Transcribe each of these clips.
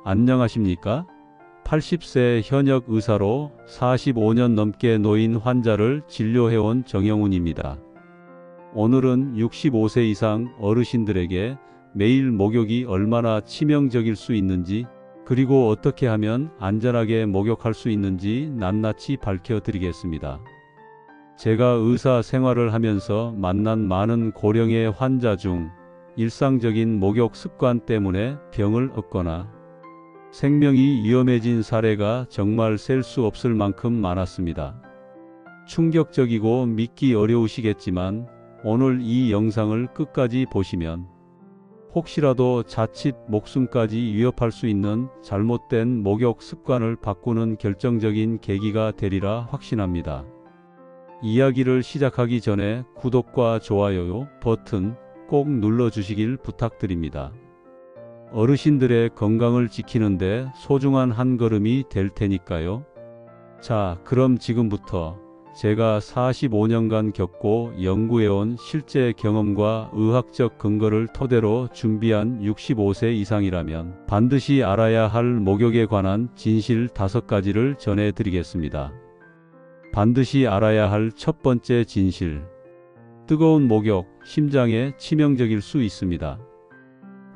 안녕하십니까? 80세 현역 의사로 45년 넘게 노인 환자를 진료해온 정영훈입니다. 오늘은 65세 이상 어르신들에게 매일 목욕이 얼마나 치명적일 수 있는지, 그리고 어떻게 하면 안전하게 목욕할 수 있는지 낱낱이 밝혀드리겠습니다. 제가 의사 생활을 하면서 만난 많은 고령의 환자 중 일상적인 목욕 습관 때문에 병을 얻거나 생명이 위험해진 사례가 정말 셀 수 없을 만큼 많았습니다. 충격적이고 믿기 어려우시겠지만 오늘 이 영상을 끝까지 보시면 혹시라도 자칫 목숨까지 위협할 수 있는 잘못된 목욕 습관을 바꾸는 결정적인 계기가 되리라 확신합니다. 이야기를 시작하기 전에 구독과 좋아요 버튼 꼭 눌러주시길 부탁드립니다. 어르신들의 건강을 지키는데 소중한 한 걸음이 될 테니까요. 자, 그럼 지금부터 제가 45년간 겪고 연구해온 실제 경험과 의학적 근거를 토대로 준비한 65세 이상이라면 반드시 알아야 할 목욕에 관한 진실 5가지를 전해드리겠습니다. 반드시 알아야 할 첫 번째 진실. 뜨거운 목욕, 심장에 치명적일 수 있습니다.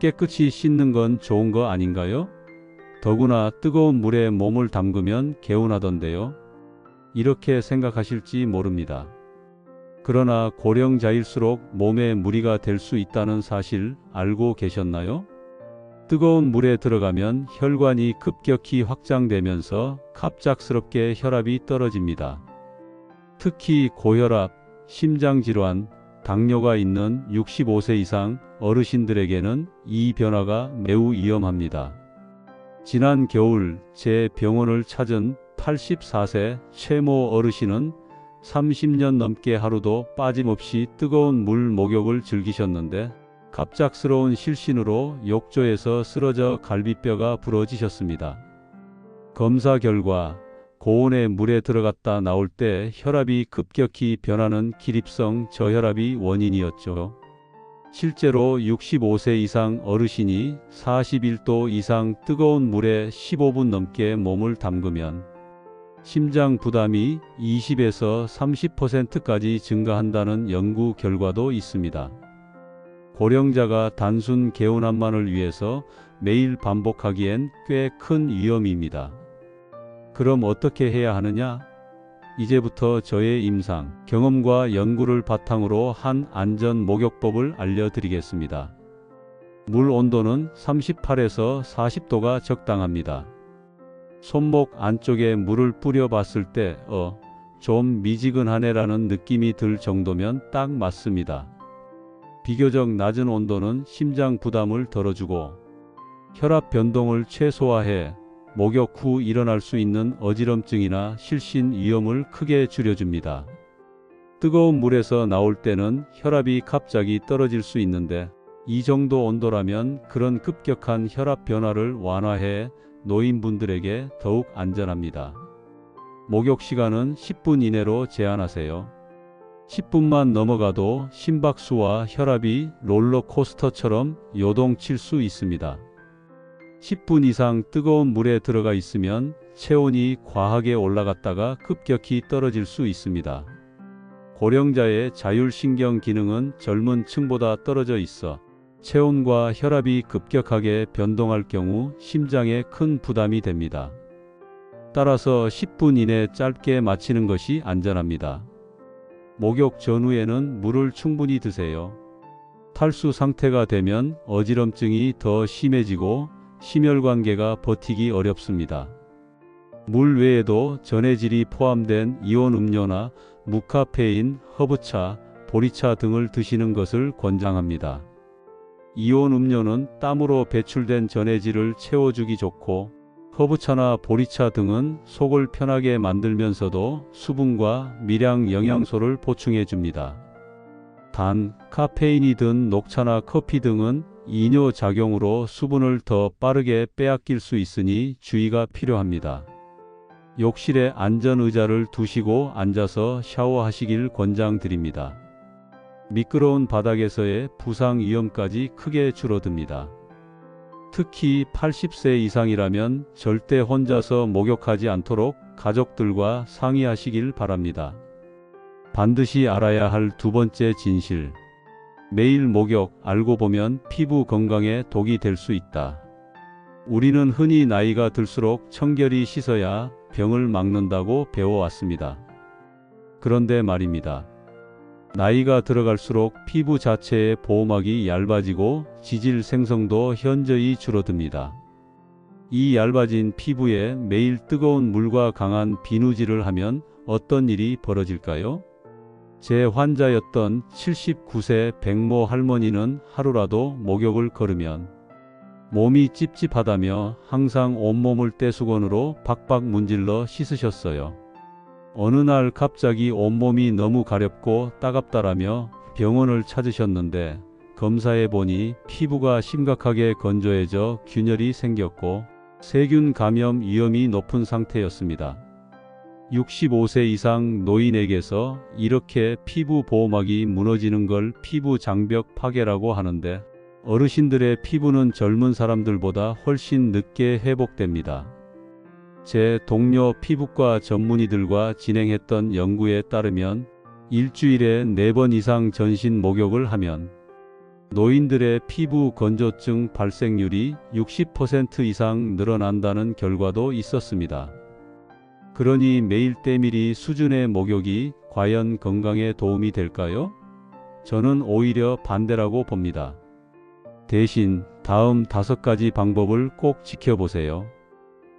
깨끗이 씻는 건 좋은 거 아닌가요? 더구나 뜨거운 물에 몸을 담그면 개운하던데요. 이렇게 생각하실지 모릅니다. 그러나 고령자일수록 몸에 무리가 될 수 있다는 사실 알고 계셨나요? 뜨거운 물에 들어가면 혈관이 급격히 확장되면서 갑작스럽게 혈압이 떨어집니다. 특히 고혈압, 심장질환, 당뇨가 있는 65세 이상 어르신들에게는 이 변화가 매우 위험합니다. 지난 겨울 제 병원을 찾은 84세 최모 어르신은 30년 넘게 하루도 빠짐없이 뜨거운 물 목욕을 즐기셨는데 갑작스러운 실신으로 욕조에서 쓰러져 갈비뼈가 부러지셨습니다. 검사 결과 고온의 물에 들어갔다 나올 때 혈압이 급격히 변하는 기립성 저혈압이 원인이었죠. 실제로 65세 이상 어르신이 41도 이상 뜨거운 물에 15분 넘게 몸을 담그면 심장 부담이 20에서 30%까지 증가한다는 연구 결과도 있습니다. 고령자가 단순 개운함만을 위해서 매일 반복하기엔 꽤 큰 위험입니다. 그럼 어떻게 해야 하느냐? 이제부터 저의 임상, 경험과 연구를 바탕으로 한 안전 목욕법을 알려드리겠습니다. 물 온도는 38에서 40도가 적당합니다. 손목 안쪽에 물을 뿌려 봤을 때 좀 미지근하네라는 느낌이 들 정도면 딱 맞습니다. 비교적 낮은 온도는 심장 부담을 덜어주고 혈압 변동을 최소화해 목욕 후 일어날 수 있는 어지럼증이나 실신 위험을 크게 줄여줍니다. 뜨거운 물에서 나올 때는 혈압이 갑자기 떨어질 수 있는데 이 정도 온도라면 그런 급격한 혈압 변화를 완화해 노인분들에게 더욱 안전합니다. 목욕 시간은 10분 이내로 제한하세요. 10분만 넘어가도 심박수와 혈압이 롤러코스터처럼 요동칠 수 있습니다. 10분 이상 뜨거운 물에 들어가 있으면 체온이 과하게 올라갔다가 급격히 떨어질 수 있습니다. 고령자의 자율신경 기능은 젊은 층보다 떨어져 있어 체온과 혈압이 급격하게 변동할 경우 심장에 큰 부담이 됩니다. 따라서 10분 이내 짧게 마치는 것이 안전합니다. 목욕 전후에는 물을 충분히 드세요. 탈수 상태가 되면 어지럼증이 더 심해지고 심혈관계가 버티기 어렵습니다. 물 외에도 전해질이 포함된 이온 음료나 무카페인, 허브차, 보리차 등을 드시는 것을 권장합니다. 이온 음료는 땀으로 배출된 전해질을 채워주기 좋고 허브차나 보리차 등은 속을 편하게 만들면서도 수분과 미량 영양소를 보충해 줍니다. 단, 카페인이 든 녹차나 커피 등은 이뇨 작용으로 수분을 더 빠르게 빼앗길 수 있으니 주의가 필요합니다. 욕실에 안전의자를 두시고 앉아서 샤워하시길 권장드립니다. 미끄러운 바닥에서의 부상 위험까지 크게 줄어듭니다. 특히 80세 이상이라면 절대 혼자서 목욕하지 않도록 가족들과 상의하시길 바랍니다. 반드시 알아야 할 두 번째 진실. 매일 목욕, 알고 보면 피부 건강에 독이 될 수 있다. 우리는 흔히 나이가 들수록 청결히 씻어야 병을 막는다고 배워왔습니다. 그런데 말입니다. 나이가 들어갈수록 피부 자체의 보호막이 얇아지고 지질 생성도 현저히 줄어듭니다. 이 얇아진 피부에 매일 뜨거운 물과 강한 비누질을 하면 어떤 일이 벌어질까요? 제 환자였던 79세 백모 할머니는 하루라도 목욕을 걸으면 몸이 찝찝하다며 항상 온몸을 떼수건으로 박박 문질러 씻으셨어요. 어느 날 갑자기 온몸이 너무 가렵고 따갑다라며 병원을 찾으셨는데 검사해 보니 피부가 심각하게 건조해져 균열이 생겼고 세균 감염 위험이 높은 상태였습니다. 65세 이상 노인에게서 이렇게 피부 보호막이 무너지는 걸 피부 장벽 파괴라고 하는데 어르신들의 피부는 젊은 사람들보다 훨씬 늦게 회복됩니다. 제 동료 피부과 전문의들과 진행했던 연구에 따르면 일주일에 4번 이상 전신 목욕을 하면 노인들의 피부 건조증 발생률이 60% 이상 늘어난다는 결과도 있었습니다. 그러니 매일 때밀이 수준의 목욕이 과연 건강에 도움이 될까요? 저는 오히려 반대라고 봅니다. 대신 다음 5가지 방법을 꼭 지켜보세요.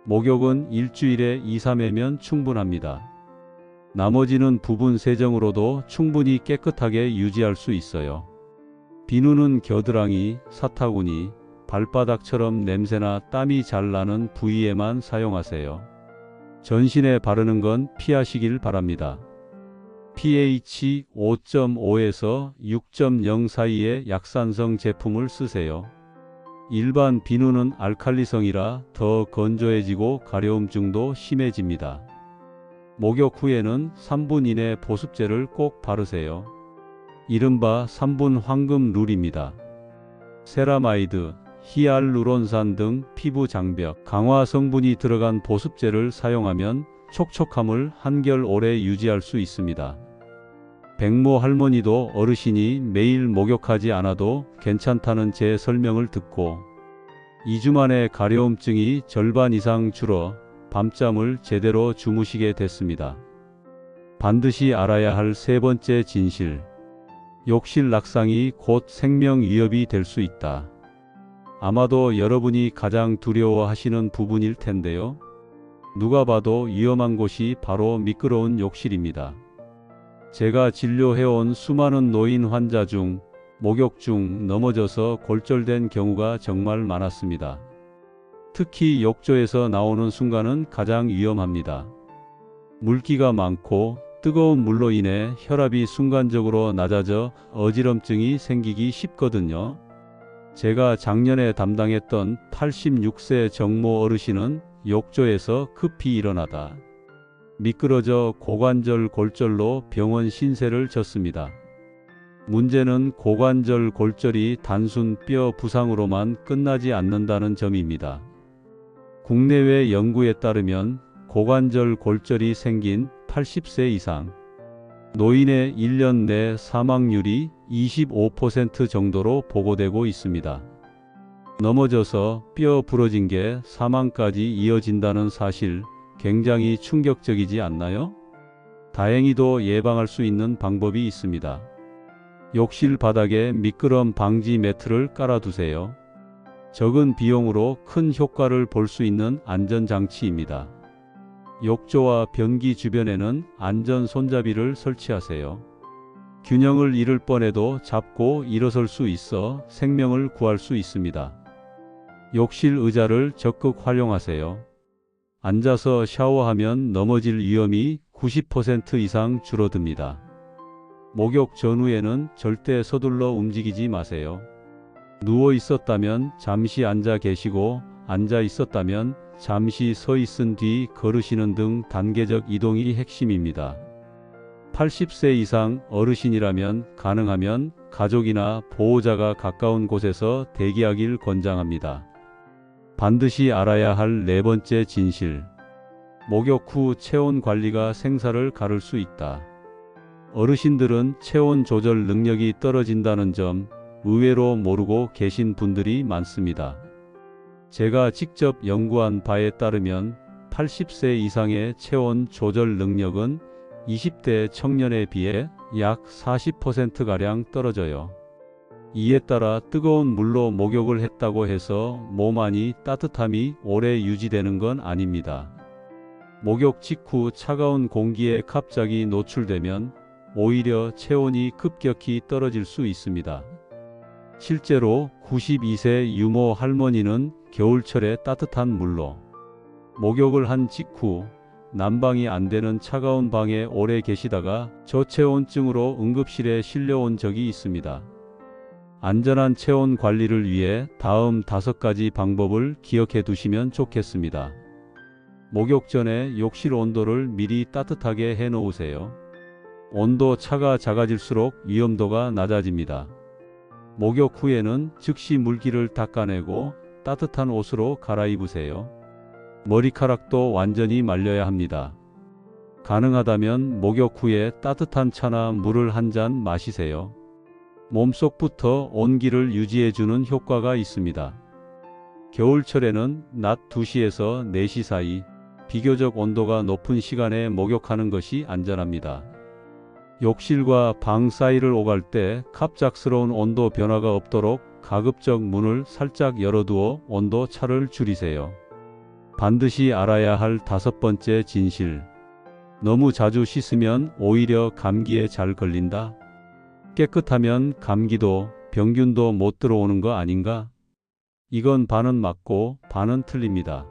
목욕은 일주일에 2-3회면 충분합니다. 나머지는 부분 세정으로도 충분히 깨끗하게 유지할 수 있어요. 비누는 겨드랑이, 사타구니, 발바닥처럼 냄새나 땀이 잘 나는 부위에만 사용하세요. 전신에 바르는 건 피하시길 바랍니다. pH 5.5에서 6.0 사이의 약산성 제품을 쓰세요. 일반 비누는 알칼리성이라 더 건조해지고 가려움증도 심해집니다. 목욕 후에는 3분 이내 보습제를 꼭 바르세요. 이른바 3분 황금 룰입니다. 세라마이드, 히알루론산 등 피부 장벽 강화 성분이 들어간 보습제를 사용하면 촉촉함을 한결 오래 유지할 수 있습니다. 백모 할머니도 어르신이 매일 목욕하지 않아도 괜찮다는 제 설명을 듣고 2주 만에 가려움증이 절반 이상 줄어 밤잠을 제대로 주무시게 됐습니다. 반드시 알아야 할 세 번째 진실. 욕실 낙상이 곧 생명 위협이 될 수 있다. 아마도 여러분이 가장 두려워하시는 부분일 텐데요. 누가 봐도 위험한 곳이 바로 미끄러운 욕실입니다. 제가 진료해온 수많은 노인 환자 중 목욕 중 넘어져서 골절된 경우가 정말 많았습니다. 특히 욕조에서 나오는 순간은 가장 위험합니다. 물기가 많고 뜨거운 물로 인해 혈압이 순간적으로 낮아져 어지럼증이 생기기 쉽거든요. 제가 작년에 담당했던 86세 정모 어르신은 욕조에서 급히 일어나다 미끄러져 고관절 골절로 병원 신세를 졌습니다. 문제는 고관절 골절이 단순 뼈 부상으로만 끝나지 않는다는 점입니다. 국내외 연구에 따르면 고관절 골절이 생긴 80세 이상 노인의 1년 내 사망률이 25% 정도로 보고되고 있습니다. 넘어져서 뼈 부러진 게 사망까지 이어진다는 사실 굉장히 충격적이지 않나요? 다행히도 예방할 수 있는 방법이 있습니다. 욕실 바닥에 미끄럼 방지 매트를 깔아두세요. 적은 비용으로 큰 효과를 볼 수 있는 안전장치입니다. 욕조와 변기 주변에는 안전 손잡이를 설치하세요. 균형을 잃을 뻔해도 잡고 일어설 수 있어 생명을 구할 수 있습니다. 욕실 의자를 적극 활용하세요. 앉아서 샤워하면 넘어질 위험이 90% 이상 줄어듭니다. 목욕 전후에는 절대 서둘러 움직이지 마세요. 누워 있었다면 잠시 앉아 계시고 앉아 있었다면 잠시 서 있은 뒤 걸으시는 등 단계적 이동이 핵심입니다. 80세 이상 어르신이라면 가능하면 가족이나 보호자가 가까운 곳에서 대기하길 권장합니다. 반드시 알아야 할 네 번째 진실. 목욕 후 체온 관리가 생사를 가를 수 있다. 어르신들은 체온 조절 능력이 떨어진다는 점 의외로 모르고 계신 분들이 많습니다. 제가 직접 연구한 바에 따르면 80세 이상의 체온 조절 능력은 20대 청년에 비해 약 40%가량 떨어져요. 이에 따라 뜨거운 물로 목욕을 했다고 해서 몸 안이 따뜻함이 오래 유지되는 건 아닙니다. 목욕 직후 차가운 공기에 갑자기 노출되면 오히려 체온이 급격히 떨어질 수 있습니다. 실제로 92세 유모 할머니는 겨울철에 따뜻한 물로 목욕을 한 직후 난방이 안 되는 차가운 방에 오래 계시다가 저체온증으로 응급실에 실려온 적이 있습니다. 안전한 체온 관리를 위해 다음 5가지 방법을 기억해 두시면 좋겠습니다. 목욕 전에 욕실 온도를 미리 따뜻하게 해 놓으세요. 온도 차가 작아질수록 위험도가 낮아집니다. 목욕 후에는 즉시 물기를 닦아내고 따뜻한 옷으로 갈아입으세요. 머리카락도 완전히 말려야 합니다. 가능하다면 목욕 후에 따뜻한 차나 물을 한 잔 마시세요. 몸속부터 온기를 유지해주는 효과가 있습니다. 겨울철에는 낮 2시에서 4시 사이 비교적 온도가 높은 시간에 목욕하는 것이 안전합니다. 욕실과 방 사이를 오갈 때 갑작스러운 온도 변화가 없도록 가급적 문을 살짝 열어두어 온도 차를 줄이세요. 반드시 알아야 할 5번째 진실. 너무 자주 씻으면 오히려 감기에 잘 걸린다. 깨끗하면 감기도 병균도 못 들어오는 거 아닌가? 이건 반은 맞고 반은 틀립니다.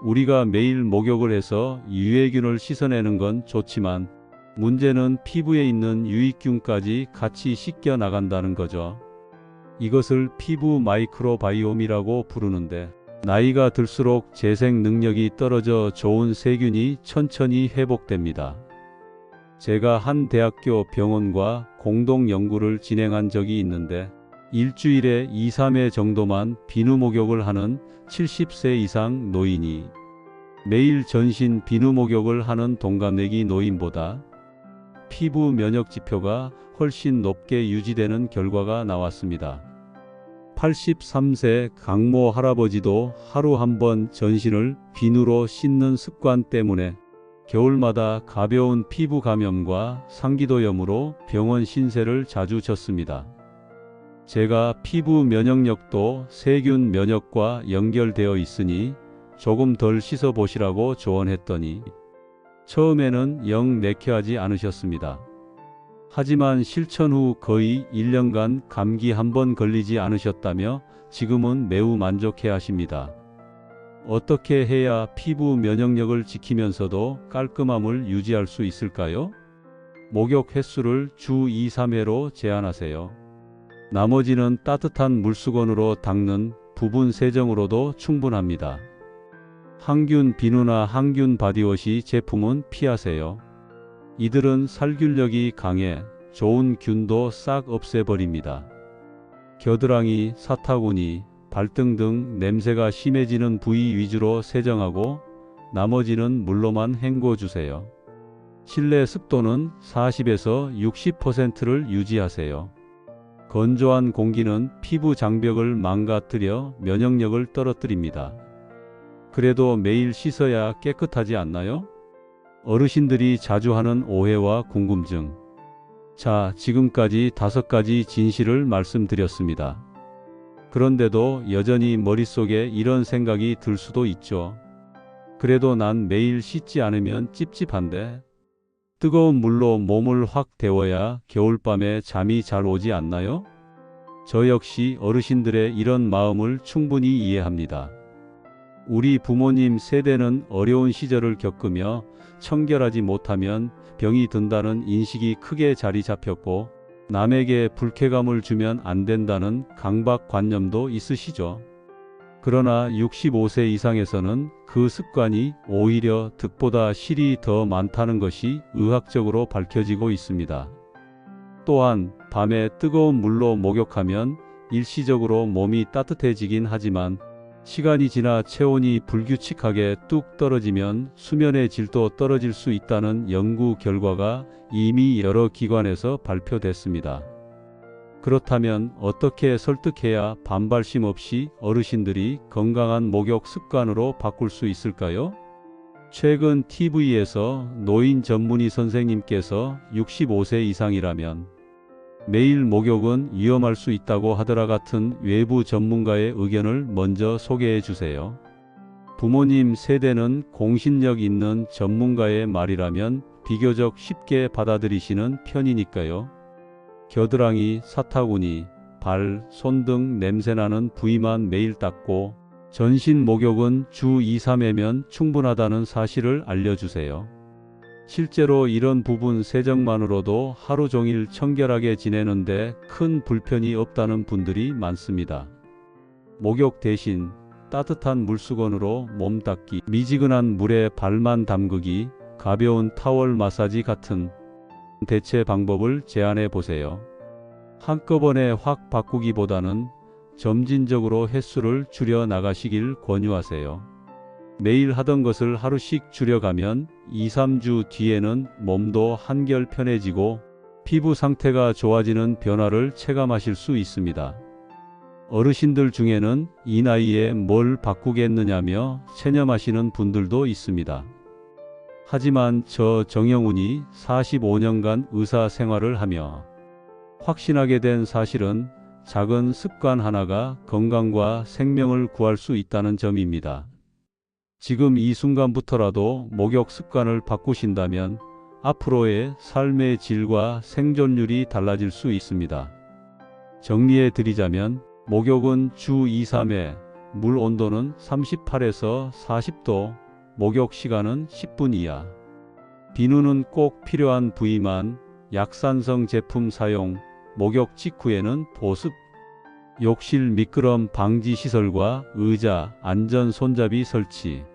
우리가 매일 목욕을 해서 유해균을 씻어내는 건 좋지만 문제는 피부에 있는 유익균까지 같이 씻겨 나간다는 거죠. 이것을 피부 마이크로바이옴이라고 부르는데 나이가 들수록 재생 능력이 떨어져 좋은 세균이 천천히 회복됩니다. 제가 한 대학교 병원과 공동 연구를 진행한 적이 있는데 일주일에 2, 3회 정도만 비누 목욕을 하는 70세 이상 노인이 매일 전신 비누 목욕을 하는 동갑내기 노인보다 피부 면역 지표가 훨씬 높게 유지되는 결과가 나왔습니다. 83세 강모 할아버지도 하루 한 번 전신을 비누로 씻는 습관 때문에 겨울마다 가벼운 피부 감염과 상기도염으로 병원 신세를 자주 졌습니다. 제가 피부 면역력도 세균 면역과 연결되어 있으니 조금 덜 씻어 보시라고 조언했더니 처음에는 영 내켜하지 않으셨습니다. 하지만 실천 후 거의 1년간 감기 한 번 걸리지 않으셨다며 지금은 매우 만족해 하십니다. 어떻게 해야 피부 면역력을 지키면서도 깔끔함을 유지할 수 있을까요? 목욕 횟수를 주 2, 3회로 제한하세요. 나머지는 따뜻한 물수건으로 닦는 부분 세정으로도 충분합니다. 항균 비누나 항균 바디워시 제품은 피하세요. 이들은 살균력이 강해 좋은 균도 싹 없애버립니다. 겨드랑이, 사타구니, 발등 등 냄새가 심해지는 부위 위주로 세정하고 나머지는 물로만 헹궈주세요. 실내 습도는 40에서 60%를 유지하세요. 건조한 공기는 피부 장벽을 망가뜨려 면역력을 떨어뜨립니다. 그래도 매일 씻어야 깨끗하지 않나요? 어르신들이 자주 하는 오해와 궁금증. 자, 지금까지 5가지 진실을 말씀드렸습니다. 그런데도 여전히 머릿속에 이런 생각이 들 수도 있죠. 그래도 난 매일 씻지 않으면 찝찝한데. 뜨거운 물로 몸을 확 데워야 겨울밤에 잠이 잘 오지 않나요? 저 역시 어르신들의 이런 마음을 충분히 이해합니다. 우리 부모님 세대는 어려운 시절을 겪으며 청결하지 못하면 병이 든다는 인식이 크게 자리 잡혔고 남에게 불쾌감을 주면 안 된다는 강박관념도 있으시죠. 그러나 65세 이상에서는 그 습관이 오히려 득보다 실이 더 많다는 것이 의학적으로 밝혀지고 있습니다. 또한 밤에 뜨거운 물로 목욕하면 일시적으로 몸이 따뜻해지긴 하지만 시간이 지나 체온이 불규칙하게 뚝 떨어지면 수면의 질도 떨어질 수 있다는 연구 결과가 이미 여러 기관에서 발표됐습니다. 그렇다면 어떻게 설득해야 반발심 없이 어르신들이 건강한 목욕 습관으로 바꿀 수 있을까요? 최근 TV에서 노인 전문의 선생님께서 65세 이상이라면 매일 목욕은 위험할 수 있다고 하더라 같은 외부 전문가의 의견을 먼저 소개해 주세요. 부모님 세대는 공신력 있는 전문가의 말이라면 비교적 쉽게 받아들이시는 편이니까요. 겨드랑이, 사타구니, 발, 손 등 냄새나는 부위만 매일 닦고 전신 목욕은 주 2, 3회면 충분하다는 사실을 알려주세요. 실제로 이런 부분 세정만으로도 하루 종일 청결하게 지내는데 큰 불편이 없다는 분들이 많습니다. 목욕 대신 따뜻한 물수건으로 몸 닦기, 미지근한 물에 발만 담그기, 가벼운 타월 마사지 같은 대체 방법을 제안해 보세요. 한꺼번에 확 바꾸기보다는 점진적으로 횟수를 줄여 나가시길 권유하세요. 매일 하던 것을 하루씩 줄여가면 2, 3주 뒤에는 몸도 한결 편해지고 피부 상태가 좋아지는 변화를 체감하실 수 있습니다. 어르신들 중에는 이 나이에 뭘 바꾸겠느냐며 체념하시는 분들도 있습니다. 하지만 저 정영훈이 45년간 의사 생활을 하며 확신하게 된 사실은 작은 습관 하나가 건강과 생명을 구할 수 있다는 점입니다. 지금 이 순간부터라도 목욕 습관을 바꾸신다면 앞으로의 삶의 질과 생존율이 달라질 수 있습니다. 정리해 드리자면 목욕은 주 2, 3회, 물 온도는 38에서 40도, 목욕 시간은 10분 이하. 비누는 꼭 필요한 부위만, 약산성 제품 사용, 목욕 직후에는 보습, 욕실 미끄럼 방지 시설과 의자, 안전 손잡이 설치,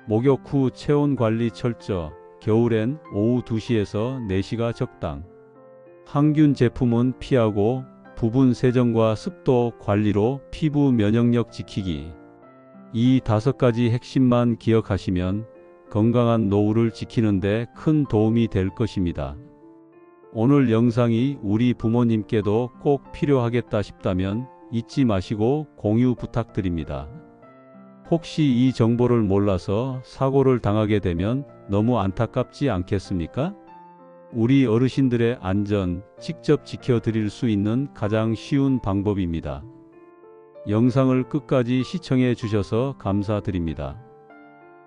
목욕 후 체온 관리 철저, 겨울엔 오후 2시에서 4시가 적당. 항균 제품은 피하고 부분 세정과 습도 관리로 피부 면역력 지키기. 이 5가지 핵심만 기억하시면 건강한 노후를 지키는 데 큰 도움이 될 것입니다. 오늘 영상이 우리 부모님께도 꼭 필요하겠다 싶다면 잊지 마시고 공유 부탁드립니다. 혹시 이 정보를 몰라서 사고를 당하게 되면 너무 안타깝지 않겠습니까? 우리 어르신들의 안전 직접 지켜드릴 수 있는 가장 쉬운 방법입니다. 영상을 끝까지 시청해 주셔서 감사드립니다.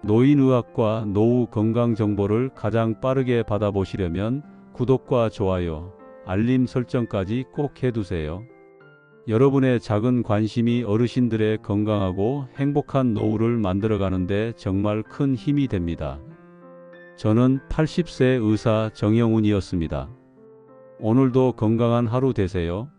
노인의학과 노후 건강 정보를 가장 빠르게 받아보시려면 구독과 좋아요, 알림 설정까지 꼭 해두세요. 여러분의 작은 관심이 어르신들의 건강하고 행복한 노후를 만들어가는데 정말 큰 힘이 됩니다. 저는 80세 의사 정영훈이었습니다. 오늘도 건강한 하루 되세요.